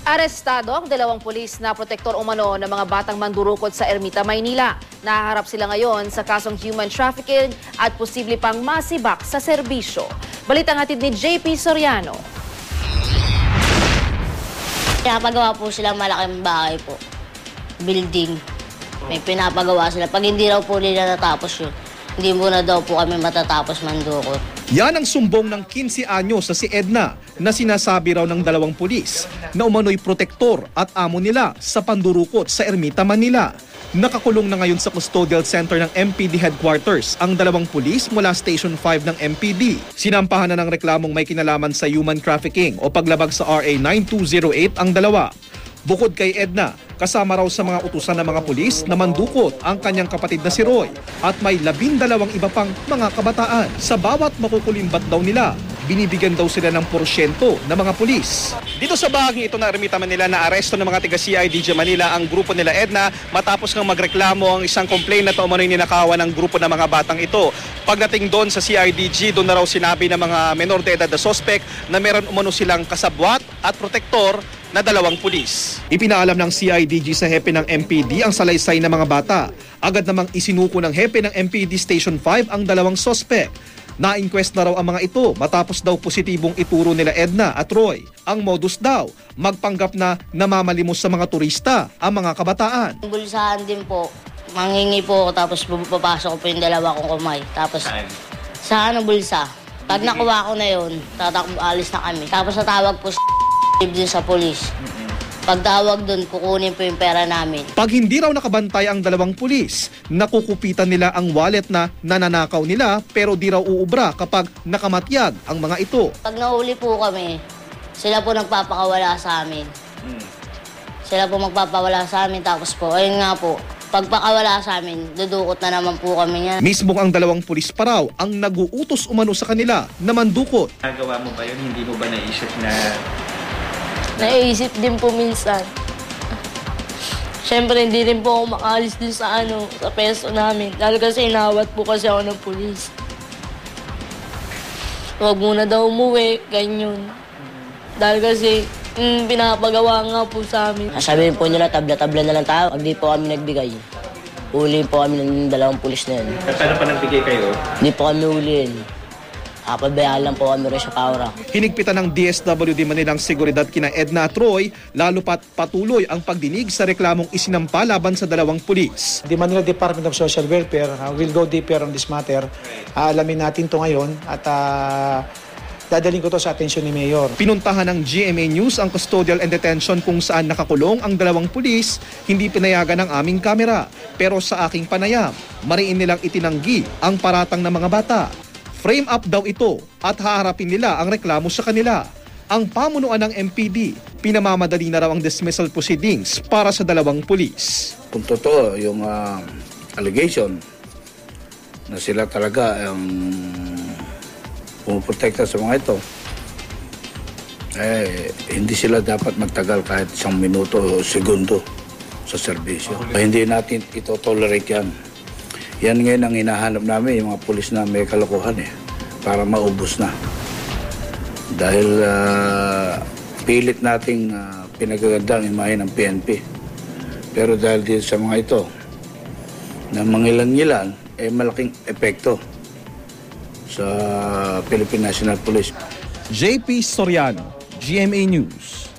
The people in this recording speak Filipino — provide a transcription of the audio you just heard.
Arestado ang dalawang pulis na protektor umano ng mga batang mandurukot sa Ermita, Maynila. Nahaharap sila ngayon sa kasong human trafficking at posible pang masibak sa serbisyo. Balitang hatid ni JP Soriano. Pinapagawa po silang malaking bahay po. Building. May pinapagawa sila. Pag hindi raw po nila natapos yun, hindi muna daw po kami matatapos mandukot. Yan ang sumbong ng 15 anyos sa si Edna na sinasabi raw ng dalawang pulis na umano'y protektor at amo nila sa pandurukot sa Ermita, Manila. Nakakulong na ngayon sa custodial center ng MPD headquarters ang dalawang pulis mula Station 5 ng MPD. Sinampahan na ng reklamong may kinalaman sa human trafficking o paglabag sa RA 9208 ang dalawa. Bukod kay Edna, kasama raw sa mga utusan ng mga pulis na mandukot ang kanyang kapatid na si Roy at may 12 iba pang mga kabataan. Sa bawat makukulimbat daw nila, binibigyan daw sila ng porsyento ng mga pulis. Dito sa bahaging ito na Ermita, Manila, na aresto ng mga taga CIDG Manila ang grupo nila Edna matapos ng magreklamo ang isang complaint na umano'y ninakawan ng grupo ng mga batang ito. Pagdating doon sa CIDG, doon na raw sinabi ng mga menor de edad na suspect na meron umano silang kasabwat at protektor na dalawang pulis. Ipinaalam ng CIDG sa hepe ng MPD ang salaysay ng mga bata. Agad namang isinuko ng hepe ng MPD Station 5 ang dalawang suspect. Na-inquest na raw ang mga ito matapos daw positibong ituro nila Edna at Roy. Ang modus daw, magpanggap na namamalimos sa mga turista ang mga kabataan. Bulsahan din po. Manghingi po ako tapos papasok ko po yung dalawa kong kamay. Tapos sa bulsa. Pag nakuha ko na yun, alis na kami. Tapos natawag po din sa polis. Pagtawag doon, kukunin po yung pera namin. Pag hindi raw nakabantay ang dalawang pulis, nakukupitan nila ang wallet na nananakaw nila pero di raw uubra kapag nakamatyag ang mga ito. Pag nahuli po kami, sila po nagpapakawala sa amin. Sila po magpapawala sa amin tapos po, ayun nga po, pagpakawala sa amin, dudukot na naman po kami yan. Mismong ang dalawang pulis pa raw ang naguutos umano sa kanila na mandukot. Nagawa mo ba yun? Hindi mo ba naisip na... Naisip din po minsan. Siyempre, hindi rin po ako makaalis din sa peso namin. Dahil kasi inawat po kasi ako ng pulis. Huwag muna daw umuwi, ganyan. Dahil kasi pinapagawa nga po sa amin. Sabihin po nila, tabla-tabla na lang tayo. Pag di po kami nagbigay, uliin po kami ng dalawang pulis na yun. Paano pa nagbigay kayo? Hindi po kami uliin. Pabayaan lang po kami rin sa Paura. Hinigpitan ng DSWD Manila ang seguridad kina Edna at Roy, lalo pat patuloy ang pagdinig sa reklamong isinampa laban sa dalawang pulis. The Manila Department of Social Welfare will go deeper on this matter. Alamin natin to ngayon at dadaling ko to sa atensyon ni Mayor. Pinuntahan ng GMA News ang custodial and detention kung saan nakakulong ang dalawang pulis. Hindi pinayagan ng aming kamera. Pero sa aking panayam, mariin nilang itinanggi ang paratang ng mga bata. Frame up daw ito at haharapin nila ang reklamo sa kanila. Ang pamunuan ng MPD, pinamamadali na raw ang dismissal proceedings para sa dalawang pulis. Kung totoo yung allegation na sila talaga ang pumuprotekta sa mga ito, hindi sila dapat magtagal kahit 1 minuto o segundo sa serbisyo. Hindi natin ito tolerate yan. Yan ngayon ang hinahanap namin, yung mga pulis na may kalokohan para maubos na. Dahil pilit nating pinagaganda ang imahe ng PNP. Pero dahil dito sa mga ito, na mangilan-ngilan, malaking epekto sa Philippine National Police. JP Soriano, GMA News.